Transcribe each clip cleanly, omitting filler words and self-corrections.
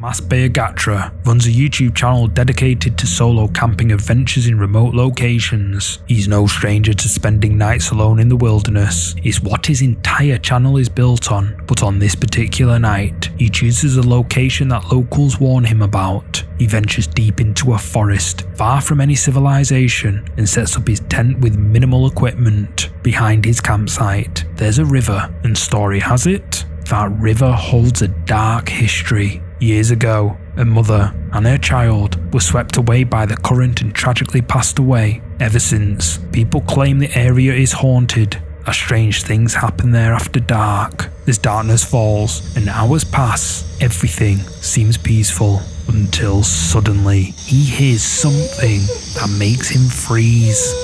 Gatra runs a YouTube channel dedicated to solo camping adventures in remote locations. He's no stranger to spending nights alone in the wilderness. It's what his entire channel is built on, but on this particular night, he chooses a location that locals warn him about. He ventures deep into a forest, far from any civilization, and sets up his tent with minimal equipment. Behind his campsite, there's a river, and story has it, that river holds a dark history. Years ago, a mother and her child were swept away by the current and tragically passed away. Ever since, people claim the area is haunted, as strange things happen there after dark. As darkness falls and hours pass, everything seems peaceful, until suddenly he hears something that makes him freeze.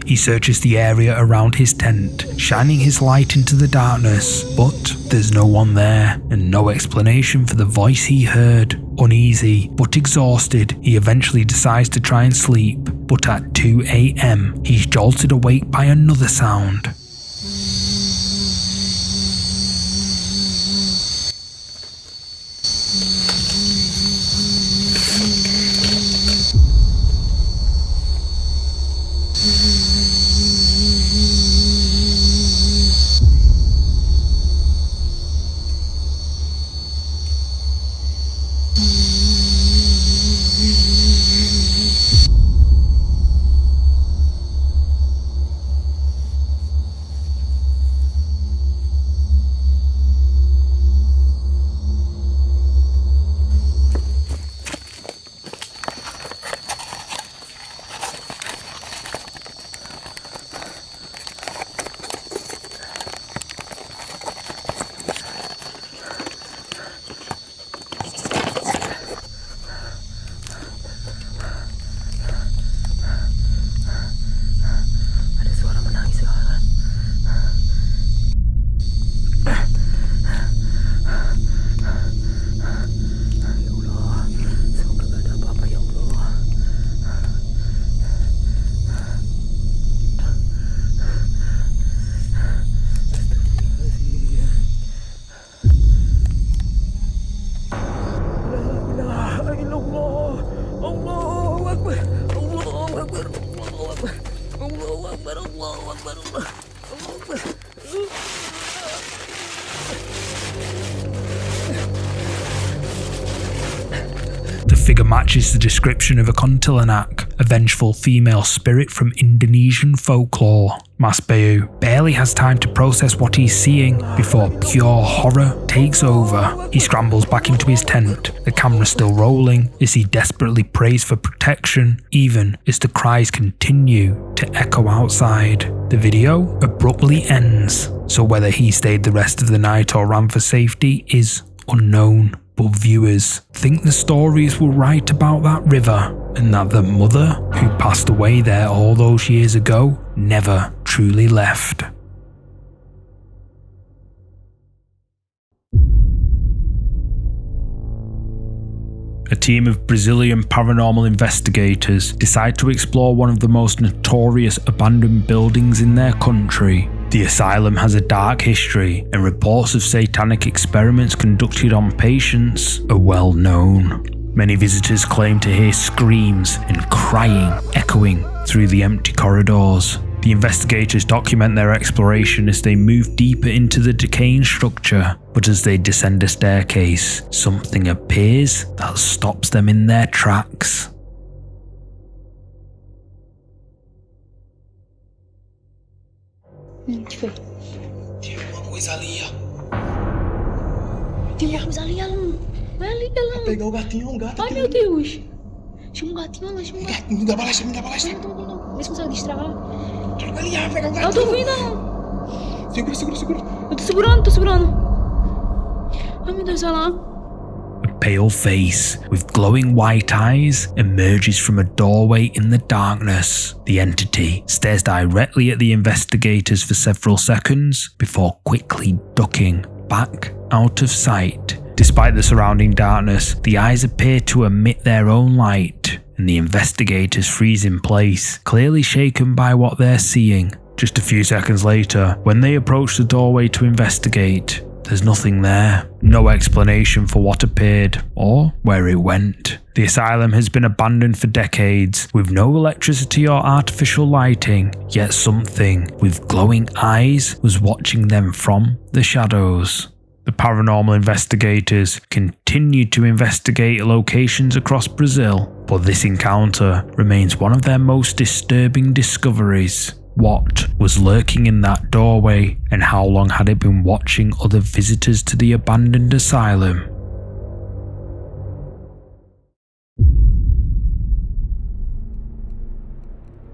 He searches the area around his tent, shining his light into the darkness, but there's no one there, and no explanation for the voice he heard. Uneasy but exhausted, he eventually decides to try and sleep, but at 2 AM, he's jolted awake by another sound. The figure matches the description of a kuntilanak, a vengeful female spirit from Indonesian folklore. Mas Bayu barely has time to process what he's seeing before pure horror takes over. He scrambles back into his tent, the camera still rolling as he desperately prays for protection, even as the cries continue to echo outside. The video abruptly ends, so whether he stayed the rest of the night or ran for safety is unknown. But viewers think the stories were right about that river, and that the mother who passed away there all those years ago never truly left. A team of Brazilian paranormal investigators decide to explore one of the most notorious abandoned buildings in their country. The asylum has a dark history, and reports of satanic experiments conducted on patients are well known. Many visitors claim to hear screams and crying echoing through the empty corridors. The investigators document their exploration as they move deeper into the decaying structure, but as they descend a staircase, something appears that stops them in their tracks. pegar o gatinho, um gato. Ai meu Deus! Tinha um gatinho lá, tinha um gatinho. Me dá balacha, me dá balacha. Não. Vê se consegue destravar. Ali, pega o gato. Eu tô ouvindo, não. Segura. Eu tô segurando. Ai meu Deus, olha lá. A pale face with glowing white eyes emerges from a doorway in the darkness. The entity stares directly at the investigators for several seconds before quickly ducking back out of sight. Despite the surrounding darkness, the eyes appear to emit their own light, and the investigators freeze in place, clearly shaken by what they're seeing. Just a few seconds later, when they approach the doorway to investigate, there's nothing there. No explanation for what appeared or where it went. The asylum has been abandoned for decades, with no electricity or artificial lighting, yet something with glowing eyes was watching them from the shadows. The paranormal investigators continued to investigate locations across Brazil, but this encounter remains one of their most disturbing discoveries. What was lurking in that doorway, and how long had it been watching other visitors to the abandoned asylum?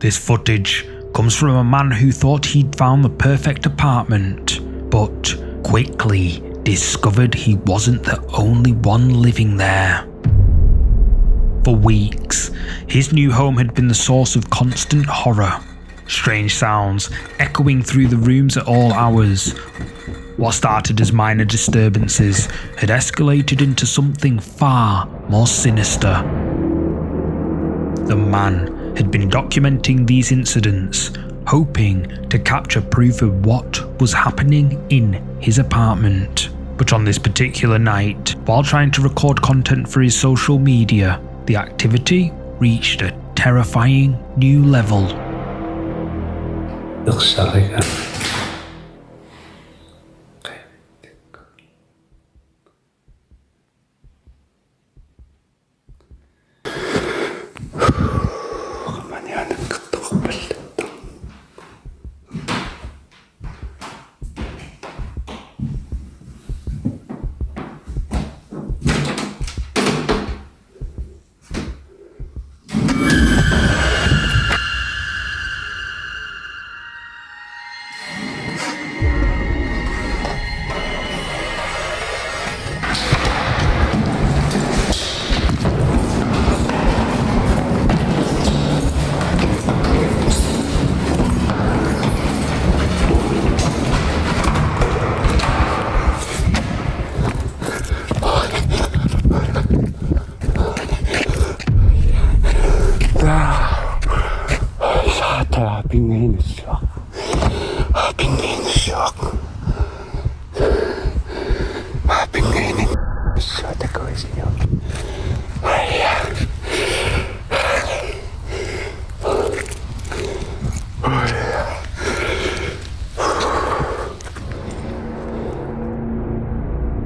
This footage comes from a man who thought he'd found the perfect apartment, but quickly discovered he wasn't the only one living there. For weeks, his new home had been the source of constant horror. Strange sounds echoing through the rooms at all hours. What started as minor disturbances had escalated into something far more sinister. The man had been documenting these incidents, hoping to capture proof of what was happening in his apartment. But on this particular night, while trying to record content for his social media, the activity reached a terrifying new level.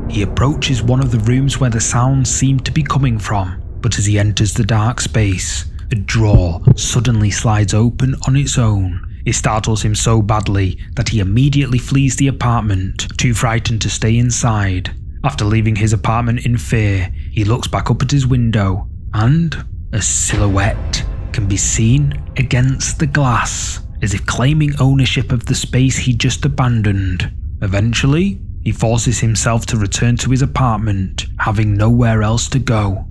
He approaches one of the rooms where the sounds seem to be coming from, but as he enters the dark space, a drawer suddenly slides open on its own. It startles him so badly that he immediately flees the apartment, too frightened to stay inside. After leaving his apartment in fear, he looks back up at his window, and a silhouette can be seen against the glass, as if claiming ownership of the space he just abandoned. Eventually, he forces himself to return to his apartment, having nowhere else to go.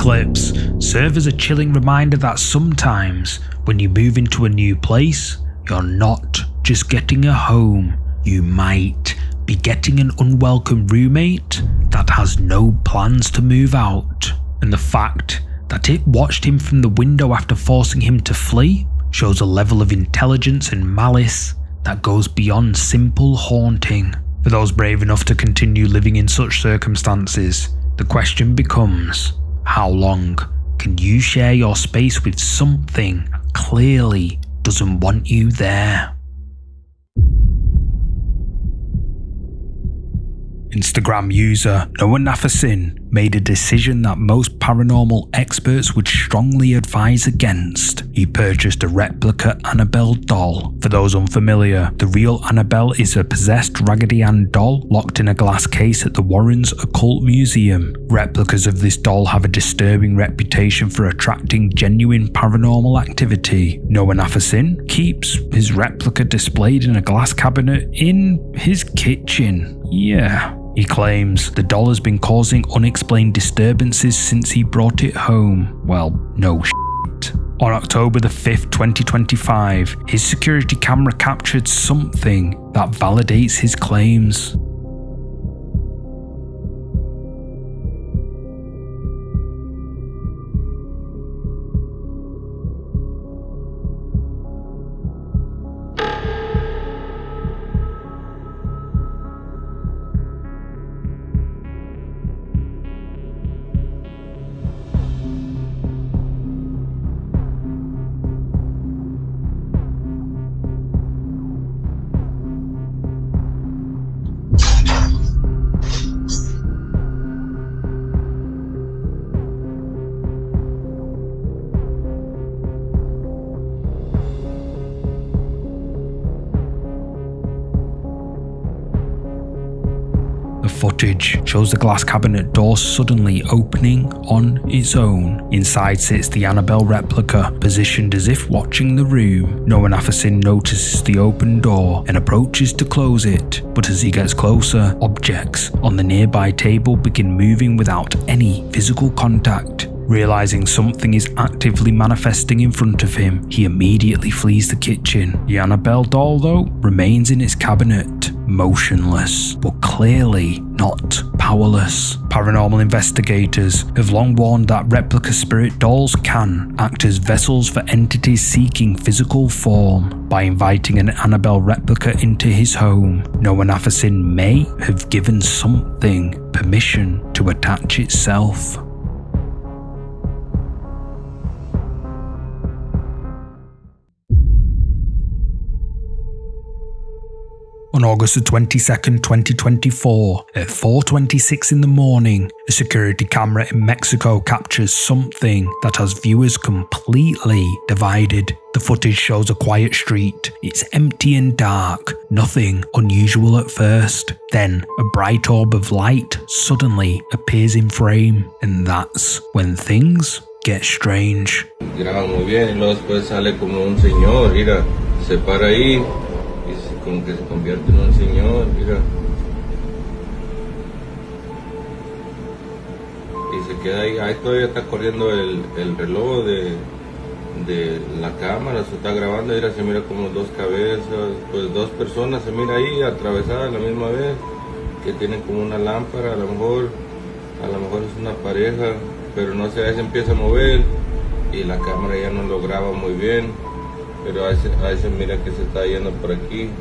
clips serve as a chilling reminder that sometimes when you move into a new place, you're not just getting a home, you might be getting an unwelcome roommate that has no plans to move out. And the fact that it watched him from the window after forcing him to flee shows a level of intelligence and malice that goes beyond simple haunting. For those brave enough to continue living in such circumstances, the question becomes, how long can you share your space with something that clearly doesn't want you there? Instagram user Noah Nafferson made a decision that most paranormal experts would strongly advise against. He purchased a replica Annabelle doll. For those unfamiliar, the real Annabelle is a possessed Raggedy Ann doll locked in a glass case at the Warrens Occult Museum. Replicas of this doll have a disturbing reputation for attracting genuine paranormal activity. Noah Nafferson keeps his replica displayed in a glass cabinet in his kitchen. Yeah. He claims the doll has been causing unexplained disturbances since he brought it home. Well, no shit. On October the 5th, 2025, his security camera captured something that validates his claims. The footage shows the glass cabinet door suddenly opening on its own. Inside sits the Annabelle replica, positioned as if watching the room. Noah Nafferson notices the open door and approaches to close it, but as he gets closer, objects on the nearby table begin moving without any physical contact. Realizing something is actively manifesting in front of him, he immediately flees the kitchen. The Annabelle doll, though, remains in its cabinet, motionless, but clearly not powerless. Paranormal investigators have long warned that replica spirit dolls can act as vessels for entities seeking physical form. By inviting an Annabelle replica into his home, Noah Nafferson may have given something permission to attach itself. On August 22nd, 2024, at 4:26 in the morning, a security camera in Mexico captures something that has viewers completely divided. The footage shows a quiet street. It's empty and dark, nothing unusual at first. Then, a bright orb of light suddenly appears in frame, and that's when things get strange. Graba muy bien y luego después sale como un señor, mira, se para ahí. Como que se convierte en un señor, mira. Y se queda ahí, ahí todavía está corriendo el reloj de la cámara, se está grabando, mira, se mira como dos cabezas, pues dos personas se mira ahí atravesadas a la misma vez, que tienen como una lámpara, a lo mejor es una pareja, pero no sé, ahí se empieza a mover y la cámara ya no lo graba muy bien, pero ahí se mira que se está yendo por aquí.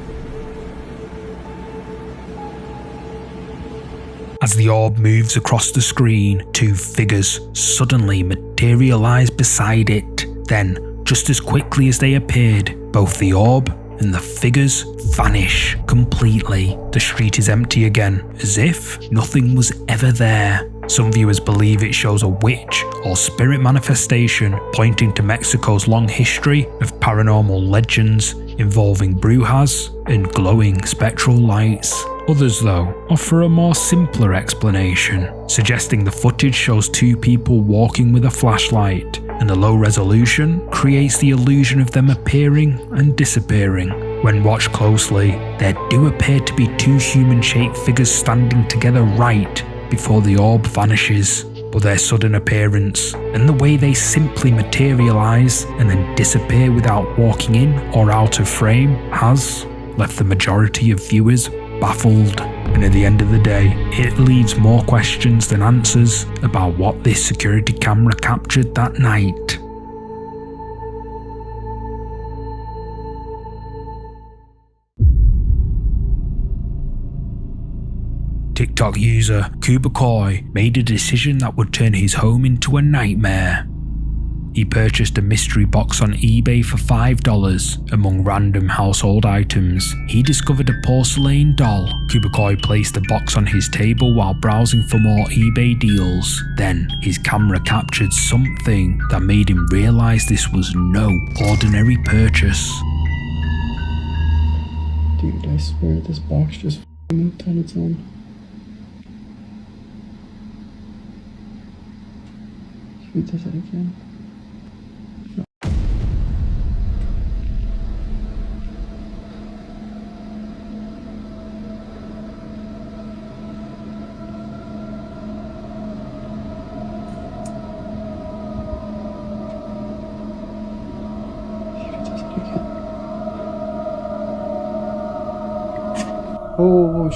As the orb moves across the screen, two figures suddenly materialize beside it. Then, just as quickly as they appeared, both the orb and the figures vanish completely. The street is empty again, as if nothing was ever there. Some viewers believe it shows a witch or spirit manifestation, pointing to Mexico's long history of paranormal legends involving brujas and glowing spectral lights. Others, though, offer a more simpler explanation, suggesting the footage shows two people walking with a flashlight, and the low resolution creates the illusion of them appearing and disappearing. When watched closely, there do appear to be two human-shaped figures standing together right before the orb vanishes. but their sudden appearance and the way they simply materialise and then disappear without walking in or out of frame has left the majority of viewers baffled. And at the end of the day, it leaves more questions than answers about what this security camera captured that night. TikTok user Kubakoi made a decision that would turn his home into a nightmare. He purchased a mystery box on eBay for $5. Among random household items, he discovered a porcelain doll. Kubakoi placed the box on his table while browsing for more eBay deals. Then, his camera captured something that made him realise this was no ordinary purchase. Dude, I swear this box just moved on its own. Should we test it again? Oh,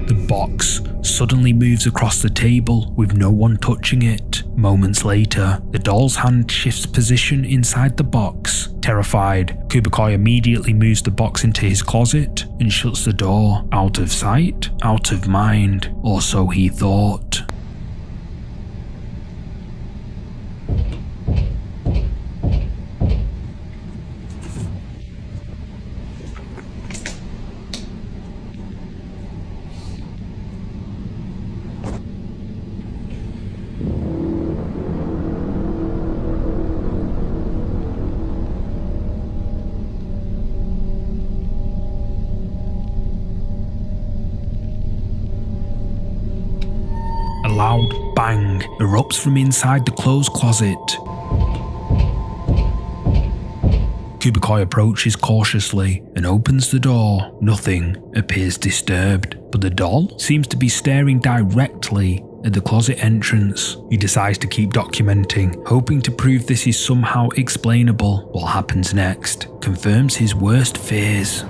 The box suddenly moves across the table with no one touching it. Moments later, the doll's hand shifts position inside the box. Terrified, Kubakoi immediately moves the box into his closet and shuts the door. Out of sight, out of mind, or so he thought. A loud bang erupts from inside the clothes closet. Kubakoi approaches cautiously and opens the door. Nothing appears disturbed, but the doll seems to be staring directly at the closet entrance. He decides to keep documenting, hoping to prove this is somehow explainable. What happens next confirms his worst fears.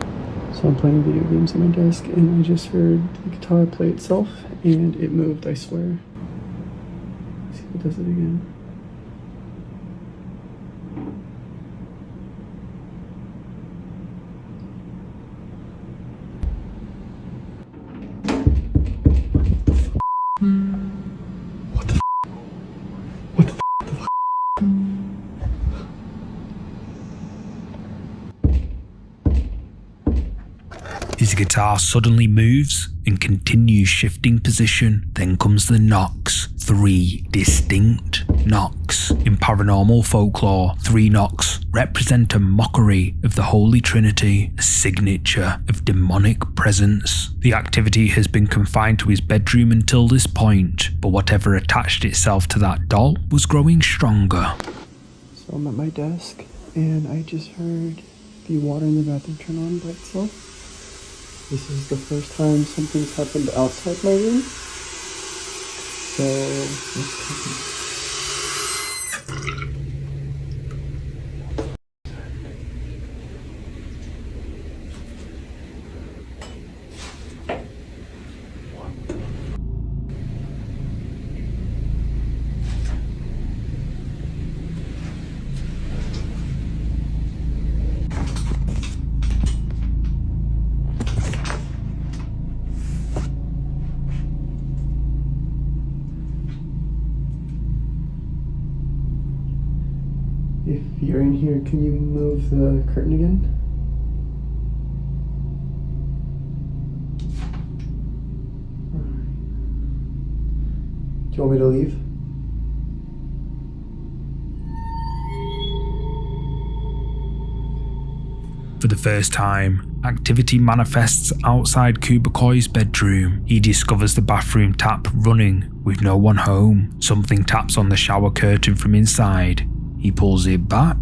so I'm playing video games on my desk and I just heard the guitar play itself and it moved, I swear. Let's see if it does it again. His guitar suddenly moves and continues shifting position. Then comes the knocks. 3 distinct knocks. In paranormal folklore, 3 knocks represent a mockery of the Holy Trinity, a signature of demonic presence. The activity has been confined to his bedroom until this point, but whatever attached itself to that doll was growing stronger. So I'm at my desk and I just heard the water in the bathroom turn on by itself. This is the first time something's happened outside my room. So let's take it. If you're in here, can you move the curtain again? Do you want me to leave? For the first time, activity manifests outside Kubakoi's bedroom. He discovers the bathroom tap running with no one home. Something taps on the shower curtain from inside. He pulls it back,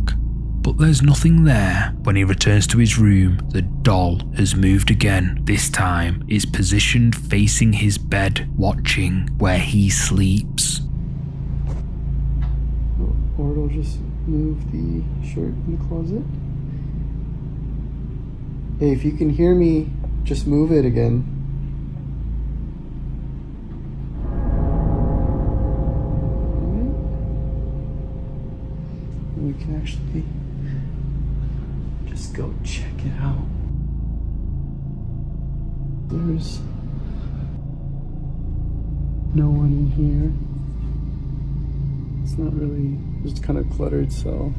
but there's nothing there. When he returns to his room, the doll has moved again. This time, it's positioned facing his bed, watching where he sleeps. Or it'll just move the shirt in the closet. Hey, if you can hear me, just move it again. We can actually just go check it out. There's no one in here. It's not really, just kind of cluttered, so.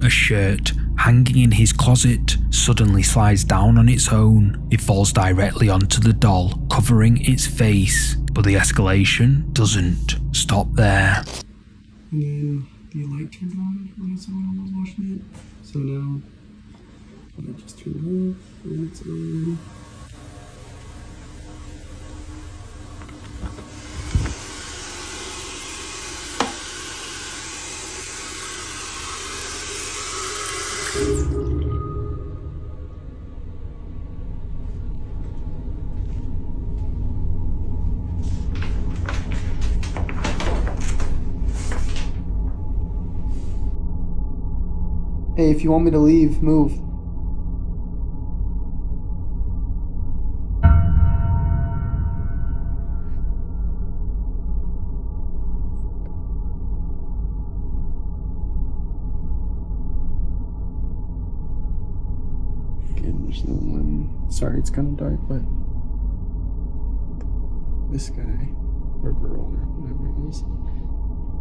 A shirt hanging in his closet suddenly slides down on its own. It falls directly onto the doll, covering its face. But the escalation doesn't stop there. And then the light turned on when someone was watching it. So now I just turned it off and it's on. Hey, if you want me to leave, move. Again, there's no one. Sorry, it's kind of dark, but this guy or girl or whatever it is.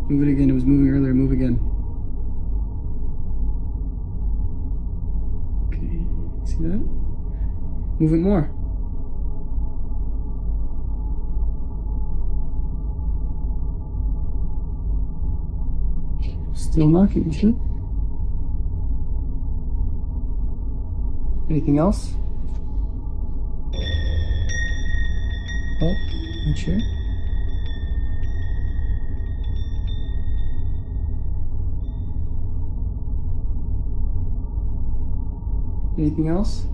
Move it again. It was moving earlier. Move again. See that? Move it more. Still knocking, see? Anything else? Oh, my chair. Anything else?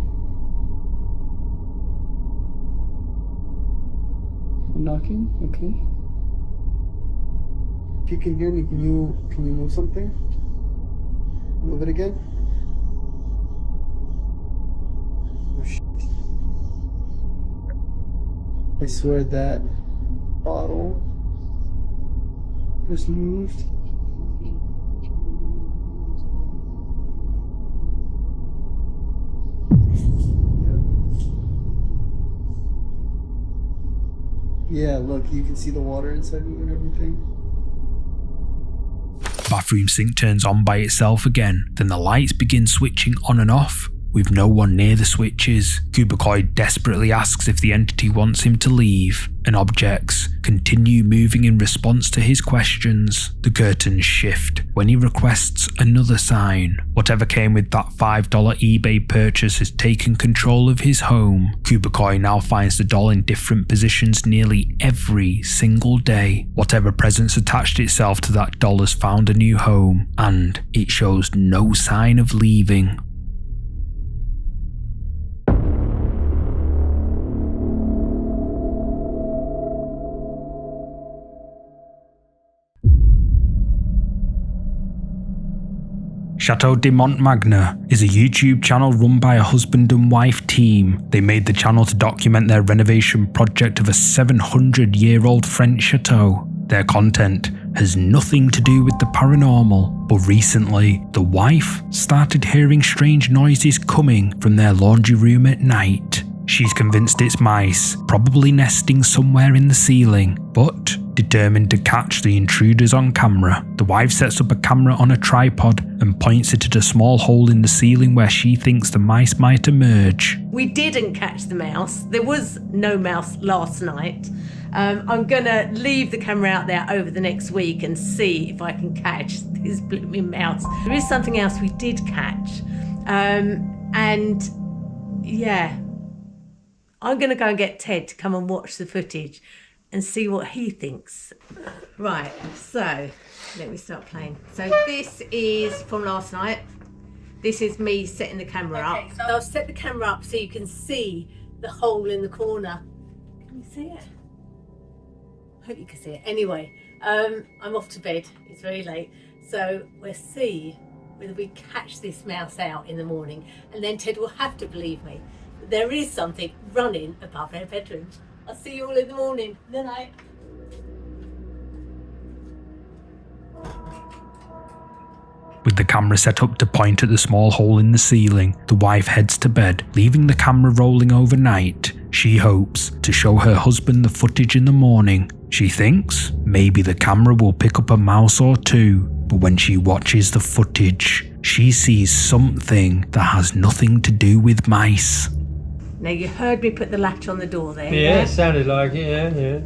I'm knocking. Okay. If you can hear me, can you move something? Move it again. Oh shit! I swear that bottle just moved. Yeah, look, you can see the water inside of it and everything. Bathroom sink turns on by itself again, then the lights begin switching on and off. With no one near the switches, Kubikoi desperately asks if the entity wants him to leave, and objects continue moving in response to his questions. The curtains shift when he requests another sign. Whatever came with that $5 eBay purchase has taken control of his home. Kubikoi now finds the doll in different positions nearly every single day. Whatever presence attached itself to that doll has found a new home, and it shows no sign of leaving. Chateau de Montmagne is a YouTube channel run by a husband and wife team. They made the channel to document their renovation project of a 700-year-old French chateau. Their content has nothing to do with the paranormal, but recently, the wife started hearing strange noises coming from their laundry room at night. She's convinced it's mice, probably nesting somewhere in the ceiling, but determined to catch the intruders on camera. The wife sets up a camera on a tripod and points it at a small hole in the ceiling where she thinks the mice might emerge. We didn't catch the mouse. There was no mouse last night. I'm gonna leave the camera out there over the next week and see if I can catch this blooming mouse. There is something else we did catch. And yeah, I'm gonna go and get Ted to come and watch the footage and see what he thinks. Right, so let me start playing. So this is from last night. This is me setting the camera up. So I'll set the camera up so you can see the hole in the corner. Can you see it? I hope you can see it. Anyway, I'm off to bed. It's very late. So we'll see whether we catch this mouse out in the morning, and then Ted will have to believe me. There is something running above our bedrooms. I'll see you all in the morning. Good night. With the camera set up to point at the small hole in the ceiling, the wife heads to bed, leaving the camera rolling overnight. She hopes to show her husband the footage in the morning. She thinks maybe the camera will pick up a mouse or two, but when she watches the footage, she sees something that has nothing to do with mice. Now you heard me put the latch on the door there. Yeah, it sounded like it, yeah.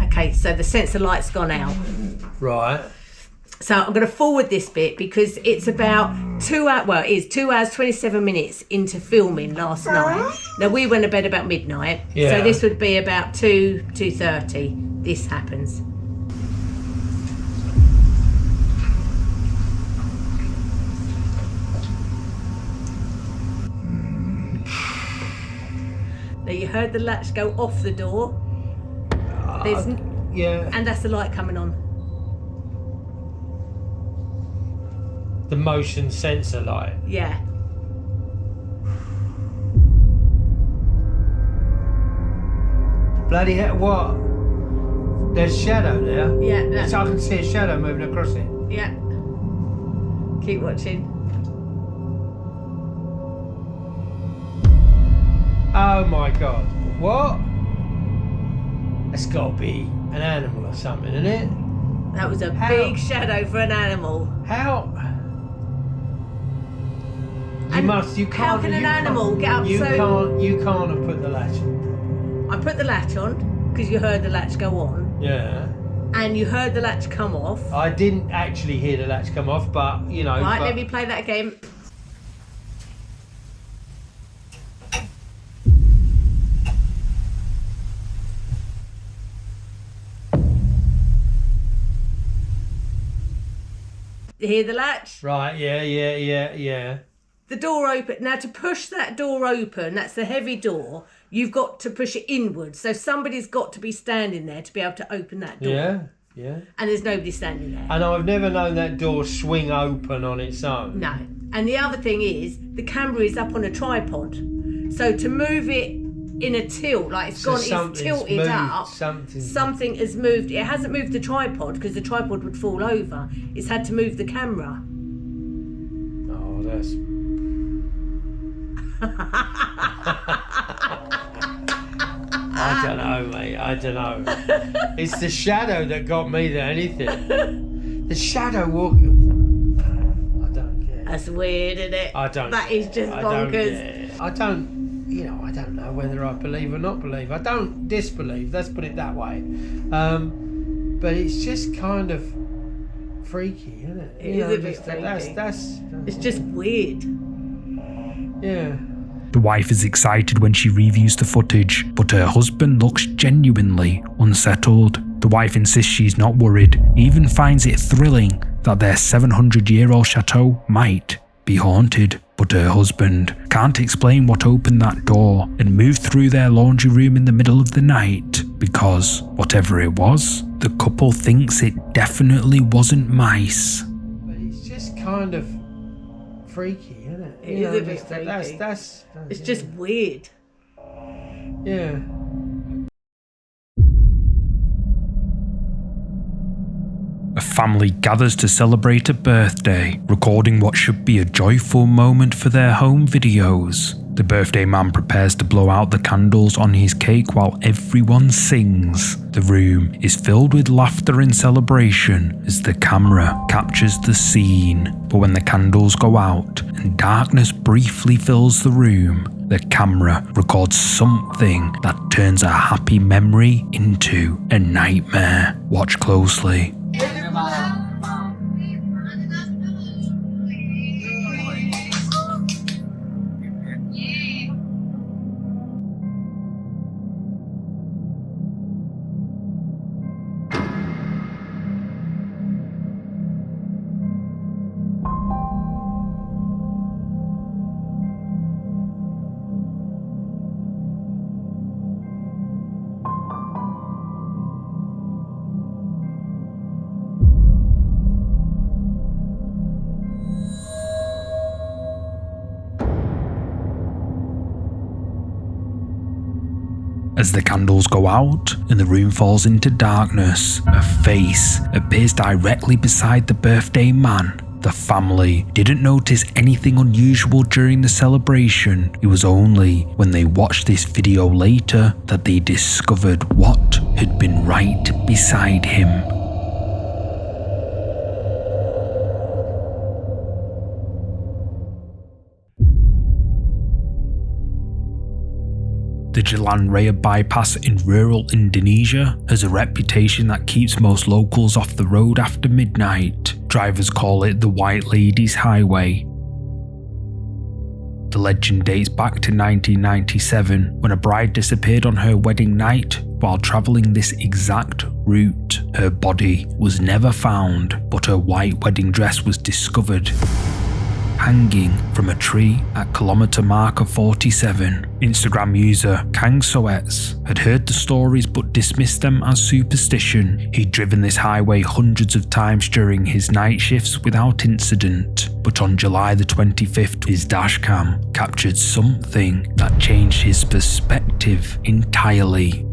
Okay, so the sensor light's gone out. Right. So I'm going to forward this bit because it's about 2 hours, well, it is 2 hours, 27 minutes into filming last night. Now we went to bed about midnight. Yeah. So this would be about 2:30. This happens. Now you heard the latch go off the door. There's Yeah. and that's the light coming on. The motion sensor light. Yeah. Bloody hell, what? There's shadow there. Yeah. So I can see a shadow moving across it. Yeah. Keep watching. Oh my god. What? That's gotta be an animal or something, isn't it? That was a How? big shadow for an animal. How? And You can't. how can an animal get up You so- You can't have put the latch on. I put the latch on because you heard the latch go on, Yeah. and you heard the latch come off. I didn't actually hear the latch come off, but you know. Right, but let me play that again. You hear the latch? Right, yeah. The door open. Now to push that door open, that's the heavy door, you've got to push it inwards. So somebody's got to be standing there to be able to open that door. Yeah. And there's nobody standing there. And I've never known that door swing open on its own. No. And the other thing is, the camera is up on a tripod. So to move it in a tilt, like it's tilted moved, up, something has moved. It hasn't moved the tripod because the tripod would fall over. It's had to move the camera. Oh, that's... I don't know, mate. I don't know. It's the shadow that got me than anything. The shadow walking. I don't get it. That's weird, isn't it? I don't. That is just bonkers. I don't. You know, I don't know whether I believe or not believe. I don't disbelieve. Let's put it that way. But it's just kind of freaky, isn't it? It is a bit freaky. That's. It's just weird. Yeah. The wife is excited when she reviews the footage, but her husband looks genuinely unsettled. The wife insists she's not worried, even finds it thrilling that their 700-year-old chateau might be haunted. But her husband can't explain what opened that door and moved through their laundry room in the middle of the night, because whatever it was, the couple thinks it definitely wasn't mice. But it's just kind of freaky, isn't it? It is a bit freaky. That's It's just weird. Yeah. A family gathers to celebrate a birthday, recording what should be a joyful moment for their home videos. The birthday man prepares to blow out the candles on his cake while everyone sings. The room is filled with laughter and celebration as the camera captures the scene. But when the candles go out and darkness briefly fills the room, the camera records something that turns a happy memory into a nightmare. Watch closely. As the candles go out and the room falls into darkness, a face appears directly beside the birthday man. The family didn't notice anything unusual during the celebration. It was only when they watched this video later that they discovered what had been right beside him. The Jalan Raya bypass in rural Indonesia has a reputation that keeps most locals off the road after midnight. Drivers call it the White Ladies Highway. The legend dates back to 1997 when a bride disappeared on her wedding night while travelling this exact route. Her body was never found, but her white wedding dress was discovered hanging from a tree at kilometre marker 47. Instagram user Kang Soets had heard the stories but dismissed them as superstition. He'd driven this highway hundreds of times during his night shifts without incident, but on July the 25th his dashcam captured something that changed his perspective entirely.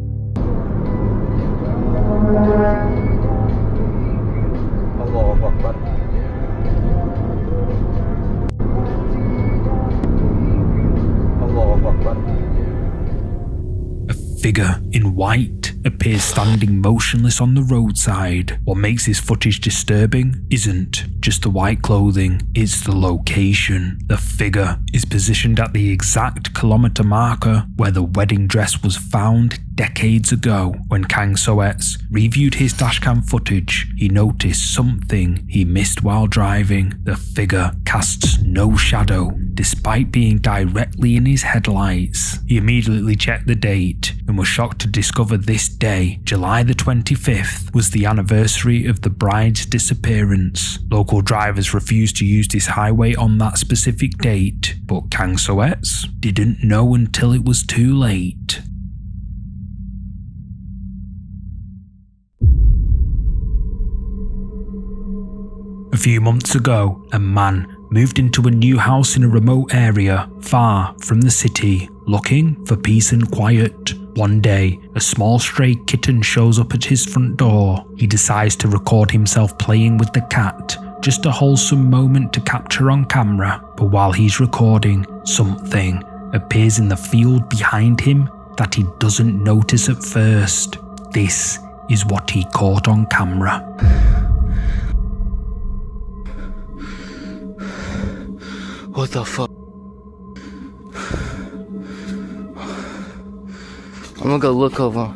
A figure in white appears standing motionless on the roadside. What makes this footage disturbing isn't just the white clothing, it's the location. The figure is positioned at the exact kilometre marker where the wedding dress was found decades ago. When Kang Soets reviewed his dashcam footage, he noticed something he missed while driving. The figure casts no shadow, despite being directly in his headlights. He immediately checked the date and was shocked to discover this day, July the 25th, was the anniversary of the bride's disappearance. Local drivers refused to use this highway on that specific date, but Kang Soets didn't know until it was too late. A few months ago, a man moved into a new house in a remote area far from the city, looking for peace and quiet. One day, a small stray kitten shows up at his front door. He decides to record himself playing with the cat, just a wholesome moment to capture on camera. But while he's recording, something appears in the field behind him that he doesn't notice at first. This is what he caught on camera. What the fuck? I'm gonna go look over.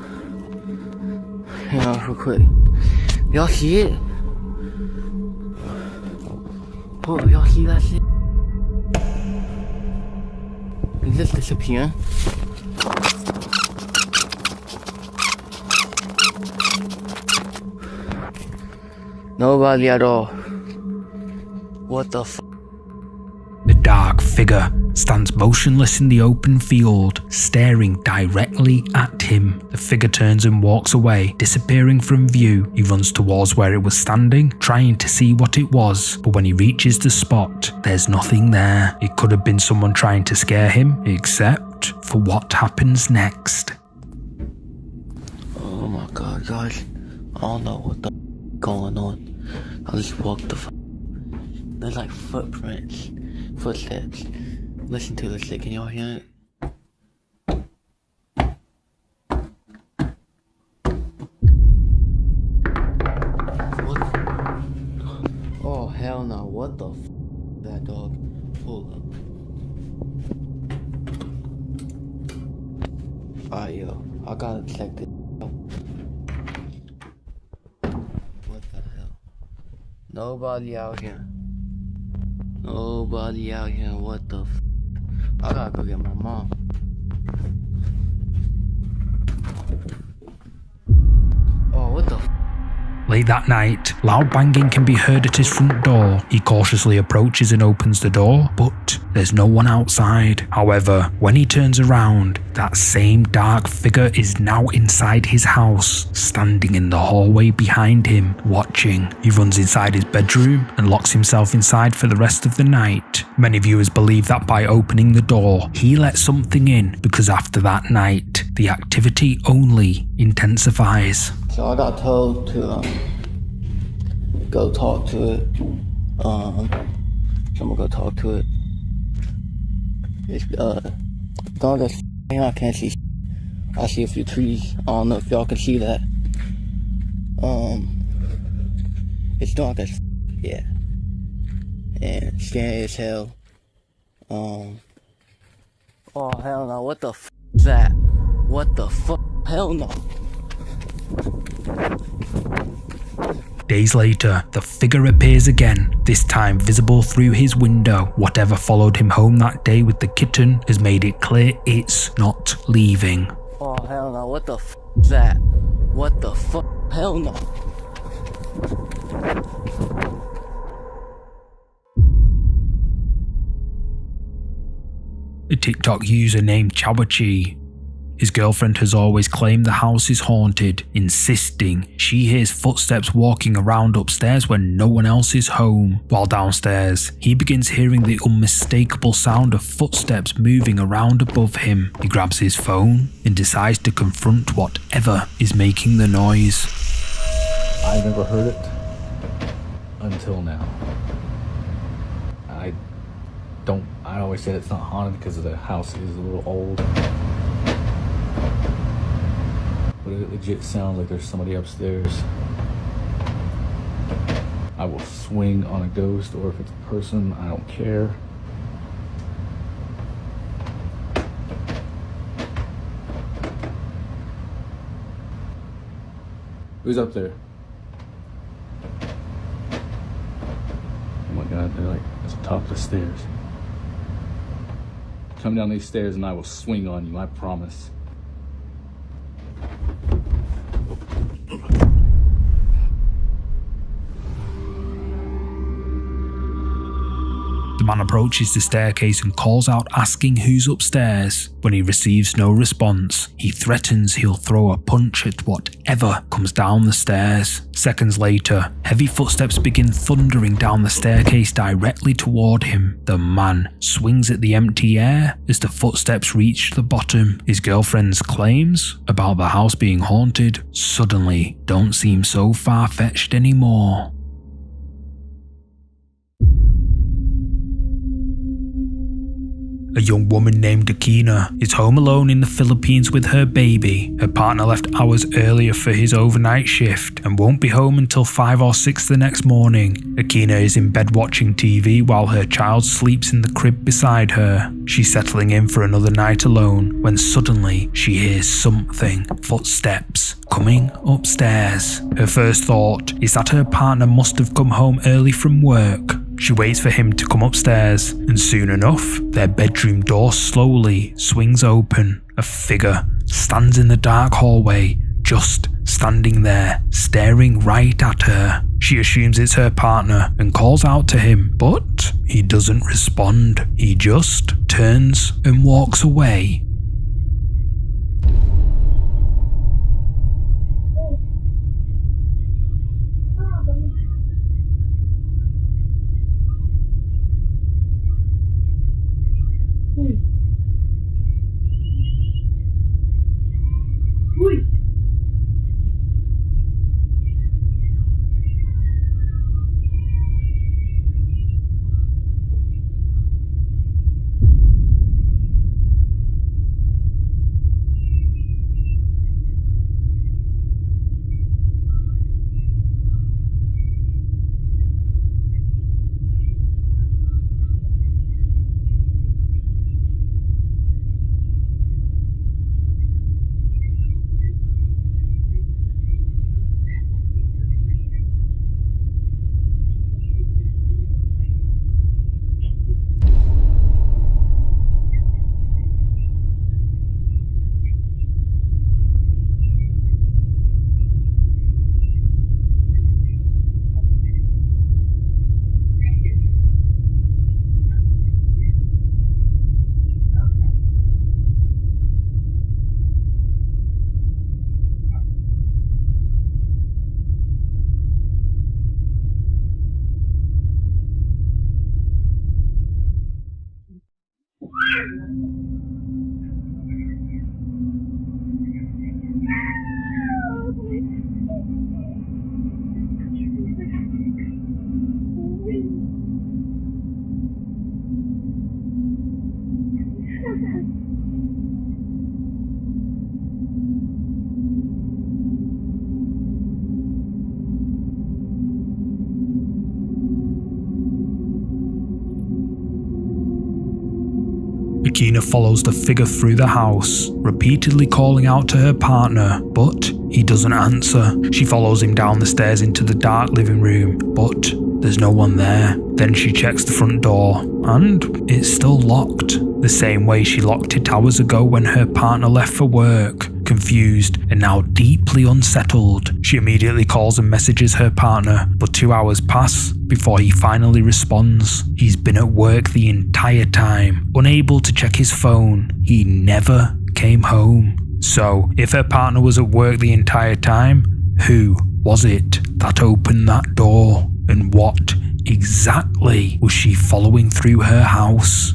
Real quick. Y'all see it? Oh, y'all see that shit? Is this disappearing? Nobody at all. What the fuck? The dark figure stands motionless in the open field, staring directly at him. The figure turns and walks away, disappearing from view. He runs towards where it was standing, trying to see what it was, but when he reaches the spot, there's nothing there. It could have been someone trying to scare him, except for what happens next. Oh my god, guys. I don't know what the going on. I just walked the There's like footsteps. Listen to this shit, can y'all hear it? What? Oh hell no, what the that dog? Hold up. Alright yo, I gotta check this out. What the hell? Nobody out here. Nobody out here, what the I gotta go get my mom. Oh, what the Late that night, loud banging can be heard at his front door. He cautiously approaches and opens the door, but there's no one outside. However, when he turns around, that same dark figure is now inside his house, standing in the hallway behind him, watching. He runs inside his bedroom and locks himself inside for the rest of the night. Many viewers believe that by opening the door, he let something in, because after that night, the activity only intensifies. So I got told to go talk to it. So I'm gonna go talk to it. It's dark as I can't see. I see a few trees. I don't know if y'all can see that. It's dark as yeah. And scary as hell. Oh hell no, what the f is that? What the fuck? Hell no. Days later, the figure appears again, this time visible through his window. Whatever followed him home that day with the kitten has made it clear it's not leaving. Oh hell no, what the f is that? What the fuck? Hell no. A TikTok user named Chawachi. His girlfriend has always claimed the house is haunted, insisting she hears footsteps walking around upstairs when no one else is home. While downstairs, he begins hearing the unmistakable sound of footsteps moving around above him. He grabs his phone and decides to confront whatever is making the noise. I've never heard it until now. I always said it's not haunted because the house is a little old. But it legit sounds like there's somebody upstairs. I will swing on a ghost, or if it's a person, I don't care. Who's up there? Oh my god, they're like at the top of the stairs. Come down these stairs and I will swing on you, I promise. The man approaches the staircase and calls out asking who's upstairs. When he receives no response, he threatens he'll throw a punch at whatever comes down the stairs. Seconds later, heavy footsteps begin thundering down the staircase directly toward him. The man swings at the empty air as the footsteps reach the bottom. His girlfriend's claims about the house being haunted suddenly don't seem so far-fetched anymore. A young woman named Akina is home alone in the Philippines with her baby. Her partner left hours earlier for his overnight shift and won't be home until 5 or 6 the next morning. Akina is in bed watching TV while her child sleeps in the crib beside her. She's settling in for another night alone when suddenly she hears something, footsteps, coming upstairs. Her first thought is that her partner must have come home early from work. She waits for him to come upstairs, and soon enough, their bedroom door slowly swings open. A figure stands in the dark hallway, just standing there, staring right at her. She assumes it's her partner and calls out to him, but he doesn't respond. He just turns and walks away. Regina follows the figure through the house, repeatedly calling out to her partner, but he doesn't answer. She follows him down the stairs into the dark living room, but there's no one there. Then she checks the front door, and it's still locked, the same way she locked it hours ago when her partner left for work. Confused and now deeply unsettled, she immediately calls and messages her partner, but 2 hours pass before he finally responds. He's been at work the entire time, unable to check his phone. He never came home. So, if her partner was at work the entire time, who was it that opened that door? And what exactly was she following through her house?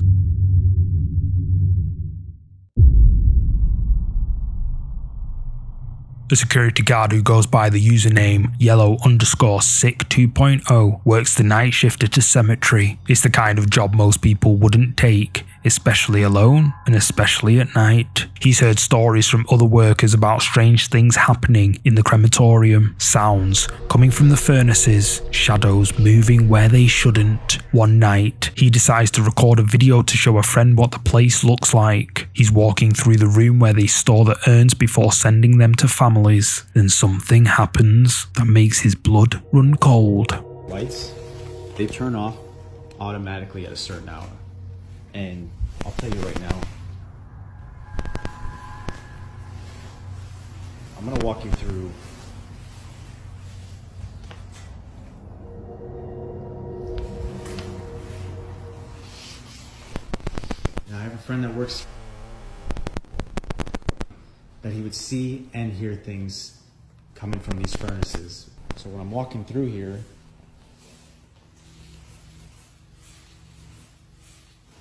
The security guard who goes by the username yellow_sick2.0 works the night shift at a cemetery. It's the kind of job most people wouldn't take, especially alone and especially at night. He's heard stories from other workers about strange things happening in the crematorium, sounds coming from the furnaces, shadows moving where they shouldn't. One night, he decides to record a video to show a friend what the place looks like. He's walking through the room where they store the urns before sending them to families. Then something happens that makes his blood run cold. Lights, they turn off automatically at a certain hour. And I'll tell you right now, I'm gonna walk you through I have a friend that works that he would see and hear things coming from these furnaces. So when I'm walking through here,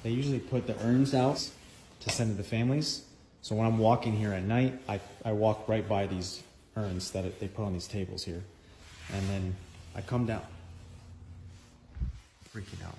they usually put the urns out to send to the families. So when I'm walking here at night, I walk right by these urns that they put on these tables here. And then I come down, freaking out.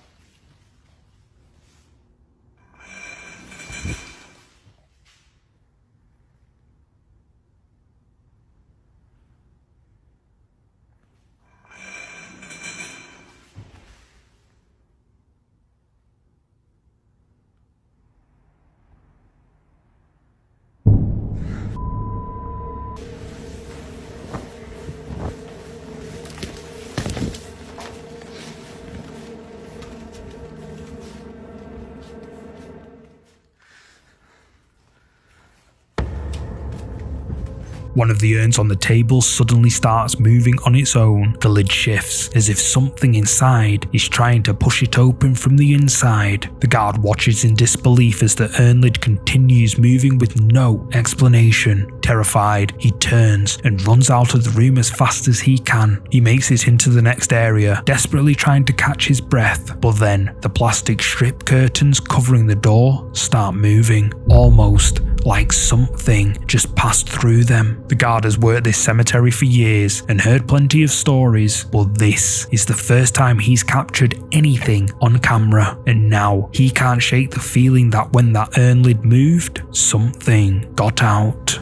One of the urns on the table suddenly starts moving on its own. The lid shifts, as if something inside is trying to push it open from the inside. The guard watches in disbelief as the urn lid continues moving with no explanation. Terrified, he turns and runs out of the room as fast as he can. He makes it into the next area, desperately trying to catch his breath, but then the plastic strip curtains covering the door start moving, almost like something just passed through them. The guard has worked this cemetery for years and heard plenty of stories, but this is the first time he's captured anything on camera, and now he can't shake the feeling that when that urn lid moved, something got out.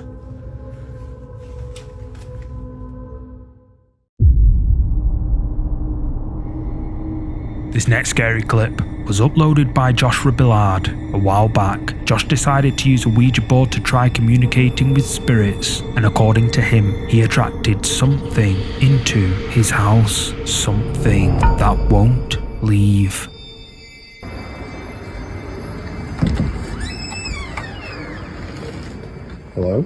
This next scary clip was uploaded by Josh Rabillard a while back. Josh decided to use a Ouija board to try communicating with spirits, and according to him, he attracted something into his house, something that won't leave. Hello?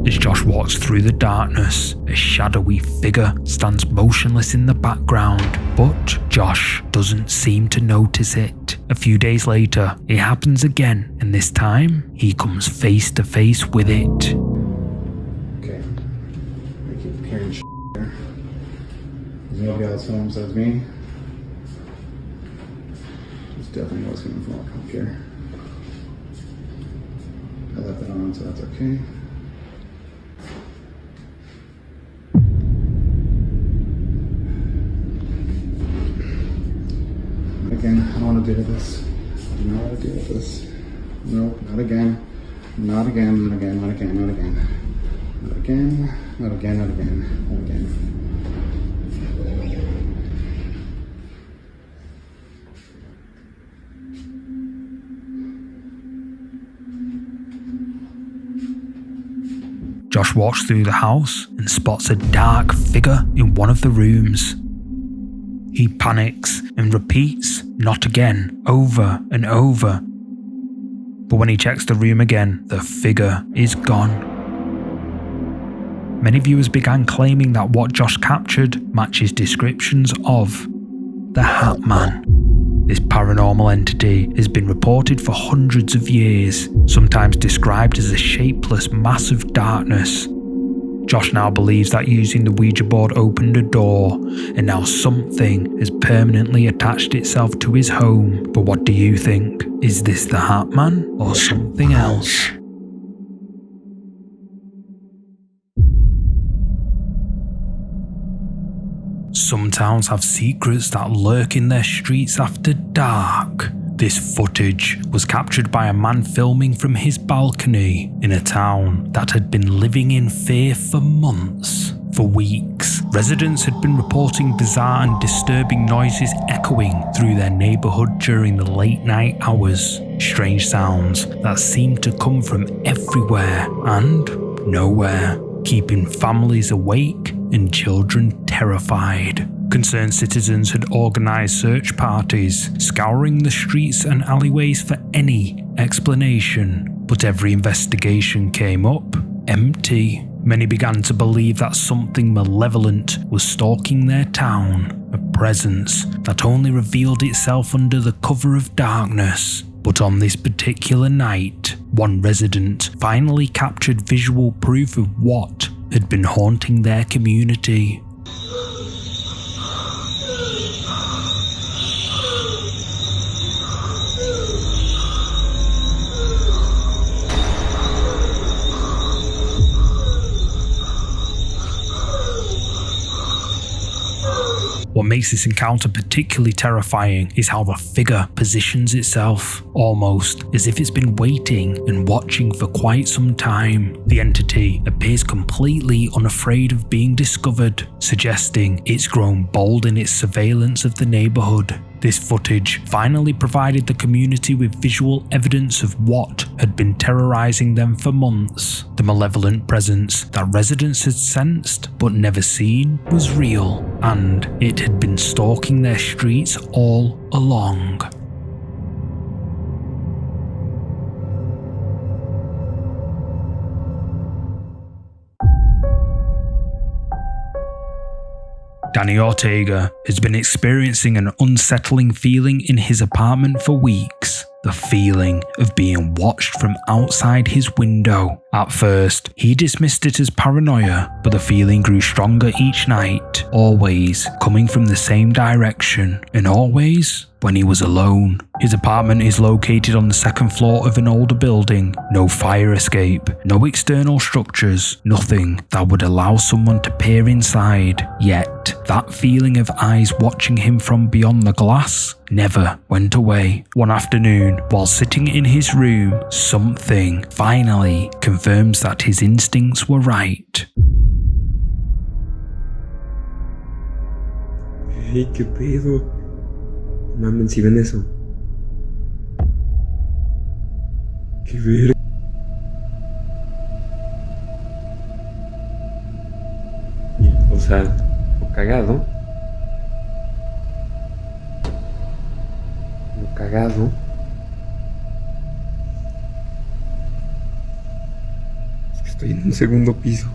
As Josh walks through the darkness, a shadowy figure stands motionless in the background, but Josh doesn't seem to notice it. A few days later, it happens again, and this time, he comes face to face with it. Okay. I keep hearing shit here. There's nobody else home besides me. It's definitely what's coming from. I don't care. I left that on, so that's okay. Again, I don't want to do this. You know how to deal with this. No, not again. Not again, not again, not again, not again. Not again, not again, not again, not again. Josh walks through the house and spots a dark figure in one of the rooms. He panics and repeats, "Not again," over and over. But when he checks the room again, the figure is gone. Many viewers began claiming that what Josh captured matches descriptions of the Hat Man. This paranormal entity has been reported for hundreds of years, sometimes described as a shapeless mass of darkness. Josh now believes that using the Ouija board opened a door, and now something has permanently attached itself to his home. But what do you think? Is this the Hat Man or something else? Some towns have secrets that lurk in their streets after dark. This footage was captured by a man filming from his balcony in a town that had been living in fear for months. For weeks, residents had been reporting bizarre and disturbing noises echoing through their neighbourhood during the late night hours. Strange sounds that seemed to come from everywhere and nowhere, keeping families awake and children terrified. Concerned citizens had organised search parties, scouring the streets and alleyways for any explanation. But every investigation came up empty. Many began to believe that something malevolent was stalking their town, a presence that only revealed itself under the cover of darkness. But on this particular night, one resident finally captured visual proof of what had been haunting their community. What makes this encounter particularly terrifying is how the figure positions itself, almost as if it's been waiting and watching for quite some time. The entity appears completely unafraid of being discovered, suggesting it's grown bold in its surveillance of the neighbourhood. This footage finally provided the community with visual evidence of what had been terrorising them for months. The malevolent presence that residents had sensed but never seen was real, and it had been stalking their streets all along. Danny Ortega has been experiencing an unsettling feeling in his apartment for weeks. The feeling of being watched from outside his window. At first, he dismissed it as paranoia, but the feeling grew stronger each night, always coming from the same direction, and always when he was alone. His apartment is located on the second floor of an older building. No fire escape, no external structures, nothing that would allow someone to peer inside. Yet, that feeling of eyes watching him from beyond the glass never went away. One afternoon, while sitting in his room, something finally confirms that his instincts were right. Hey, ¿qué pedo? Mamen, si ven eso. Qué verga. O sea, lo cagado. Lo cagado. Es que estoy en un segundo piso.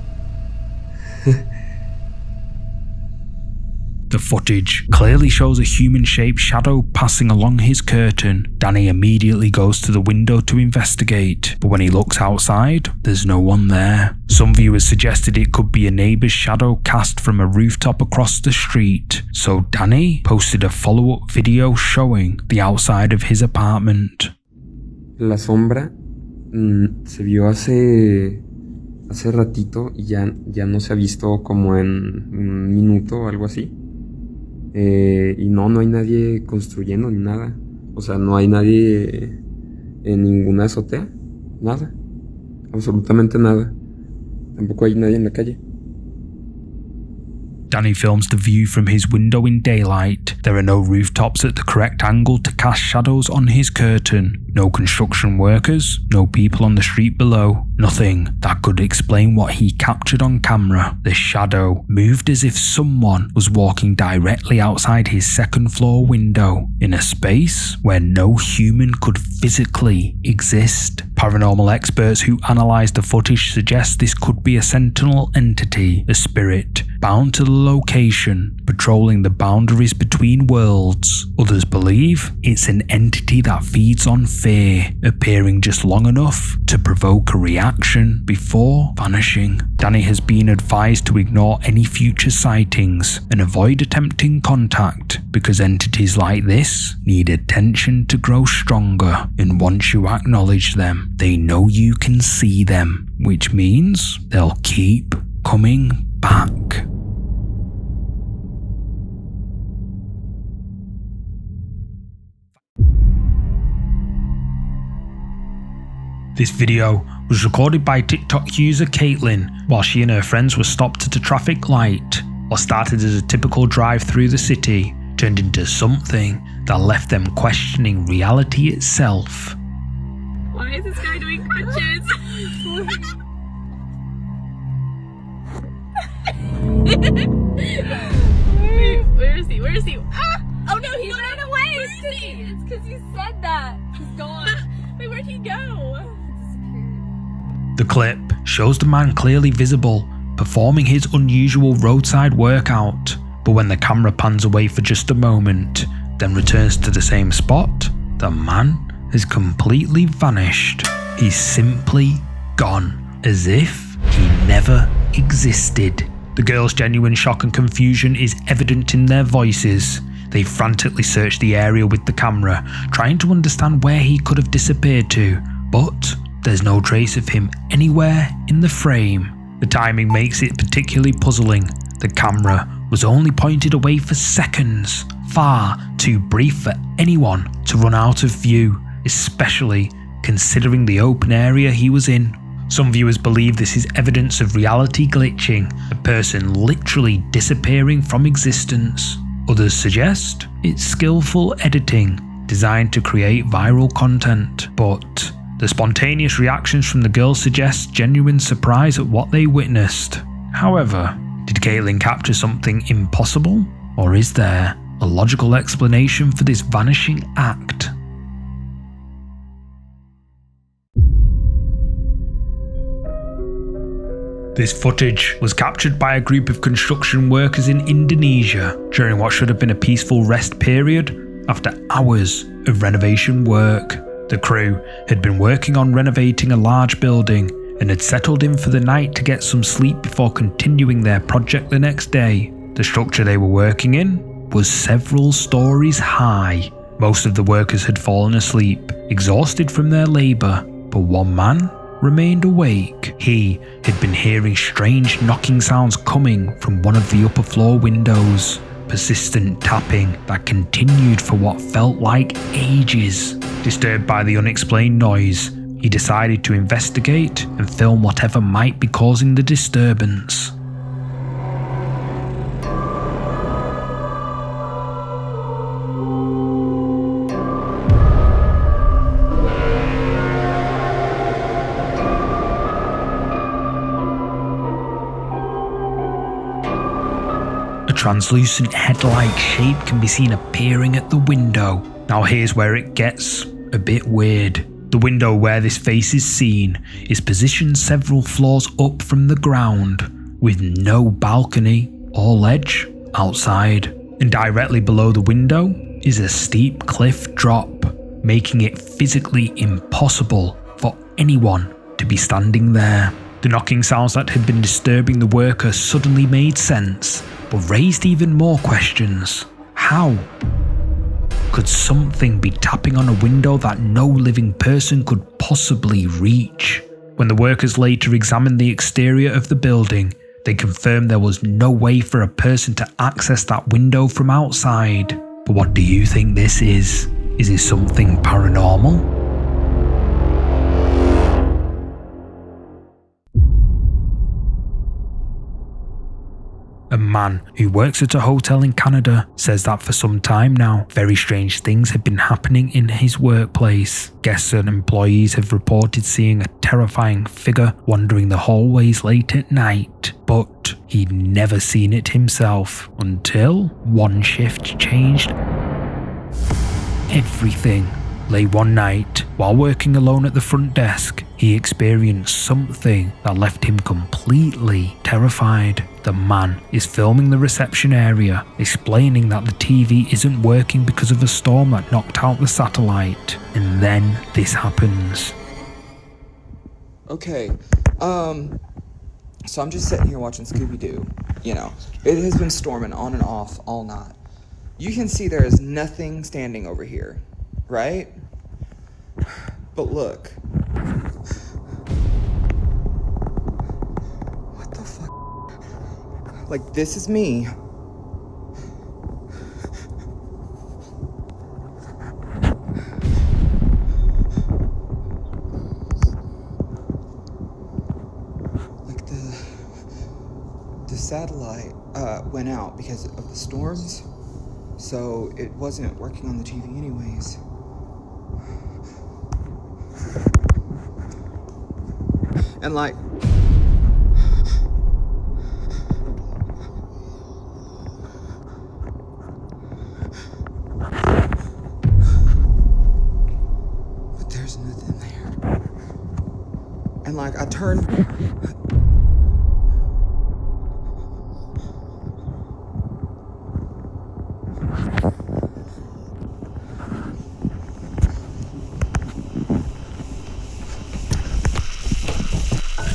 The footage clearly shows a human-shaped shadow passing along his curtain. Danny immediately goes to the window to investigate, but when he looks outside, there's no one there. Some viewers suggested it could be a neighbour's shadow cast from a rooftop across the street, so Danny posted a follow-up video showing the outside of his apartment. La sombra se vio hace ratito y ya no se ha visto como en un minuto o algo así. Y no hay nadie construyendo ni nada. O sea, no hay nadie en ninguna azotea. Nada. Absolutamente nada. Tampoco hay nadie en la calle. Danny films the view from his window in daylight. There are no rooftops at the correct angle to cast shadows on his curtain. No construction workers, no people on the street below. Nothing that could explain what he captured on camera. The shadow moved as if someone was walking directly outside his second floor window, in a space where no human could physically exist. Paranormal experts who analysed the footage suggest this could be a sentinel entity, a spirit, bound to the location, patrolling the boundaries between worlds. Others believe it's an entity that feeds on fear, appearing just long enough to provoke a reaction before vanishing. Danny has been advised to ignore any future sightings and avoid attempting contact, because entities like this need attention to grow stronger, and once you acknowledge them, they know you can see them, which means they'll keep coming back. This video was recorded by TikTok user Caitlin while she and her friends were stopped at a traffic light. What started as a typical drive through the city turned into something that left them questioning reality itself. Why is this guy doing crunches? Where is he? Where is he? Ah! Oh no, he ran away! It's because you said that. He's gone. Wait, where'd he go? The clip shows the man clearly visible, performing his unusual roadside workout, but when the camera pans away for just a moment, then returns to the same spot, the man has completely vanished. He's simply gone, as if he never existed. The girls' genuine shock and confusion is evident in their voices. They frantically search the area with the camera, trying to understand where he could have disappeared to, but there's no trace of him anywhere in the frame. The timing makes it particularly puzzling. The camera was only pointed away for seconds, far too brief for anyone to run out of view, especially considering the open area he was in. Some viewers believe this is evidence of reality glitching, a person literally disappearing from existence. Others suggest it's skillful editing, designed to create viral content, but the spontaneous reactions from the girls suggest genuine surprise at what they witnessed. However, did Caitlin capture something impossible? Or is there a logical explanation for this vanishing act? This footage was captured by a group of construction workers in Indonesia during what should have been a peaceful rest period after hours of renovation work. The crew had been working on renovating a large building and had settled in for the night to get some sleep before continuing their project the next day. The structure they were working in was several stories high. Most of the workers had fallen asleep, exhausted from their labour, but one man remained awake. He had been hearing strange knocking sounds coming from one of the upper floor windows, persistent tapping that continued for what felt like ages. Disturbed by the unexplained noise, he decided to investigate and film whatever might be causing the disturbance. A translucent head-like shape can be seen appearing at the window. Now here's where it gets a bit weird. The window where this face is seen is positioned several floors up from the ground, with no balcony or ledge outside. And directly below the window is a steep cliff drop, making it physically impossible for anyone to be standing there. The knocking sounds that had been disturbing the worker suddenly made sense, but raised even more questions. How could something be tapping on a window that no living person could possibly reach? When the workers later examined the exterior of the building, they confirmed there was no way for a person to access that window from outside. But what do you think this is? Is it something paranormal? A man who works at a hotel in Canada says that for some time now, very strange things have been happening in his workplace. Guests and employees have reported seeing a terrifying figure wandering the hallways late at night, but he'd never seen it himself until one shift changed everything. Late one night, while working alone at the front desk, he experienced something that left him completely terrified. The man is filming the reception area, explaining that the TV isn't working because of a storm that knocked out the satellite. And then this happens. Okay, so I'm just sitting here watching Scooby-Doo. You know, it has been storming on and off all night. You can see there is nothing standing over here, right? But look. What the fuck? Like, this is me. Like, the satellite went out because of the storms, so it wasn't working on the TV anyways. And like, but there's nothing there. And like, I turned.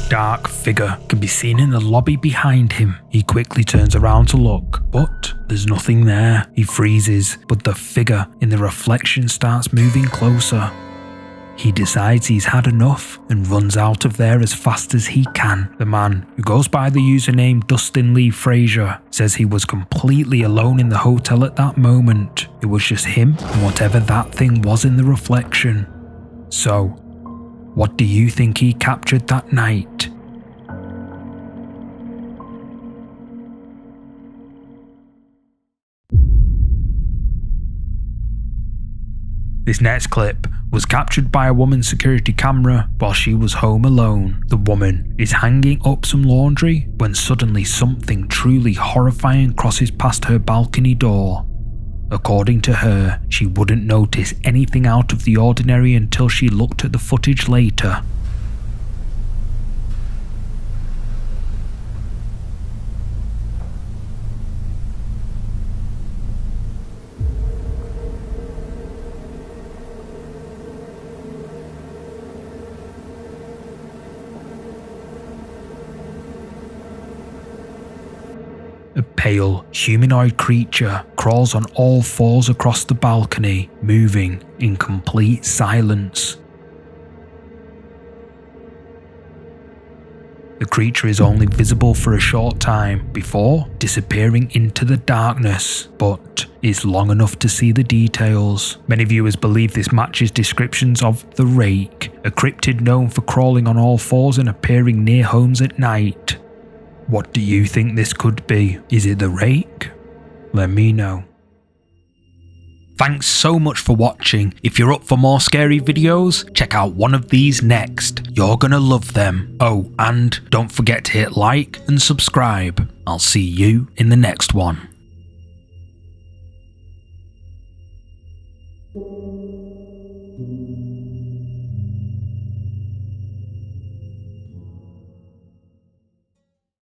Dark figure can be seen in the lobby behind him. He quickly turns around to look, but there's nothing there. He freezes, but the figure in the reflection starts moving closer. He decides he's had enough and runs out of there as fast as he can. The man, who goes by the username Dustin Lee Frazier, says he was completely alone in the hotel at that moment. It was just him and whatever that thing was in the reflection. So, what do you think he captured that night? This next clip was captured by a woman's security camera while she was home alone. The woman is hanging up some laundry when suddenly something truly horrifying crosses past her balcony door. According to her, she wouldn't notice anything out of the ordinary until she looked at the footage later. A pale, humanoid creature crawls on all fours across the balcony, moving in complete silence. The creature is only visible for a short time before disappearing into the darkness, but is long enough to see the details. Many viewers believe this matches descriptions of the Rake, a cryptid known for crawling on all fours and appearing near homes at night. What do you think this could be? Is it the Rake? Let me know. Thanks so much for watching. If you're up for more scary videos, check out one of these next. You're gonna love them. Oh, and don't forget to hit like and subscribe. I'll see you in the next one.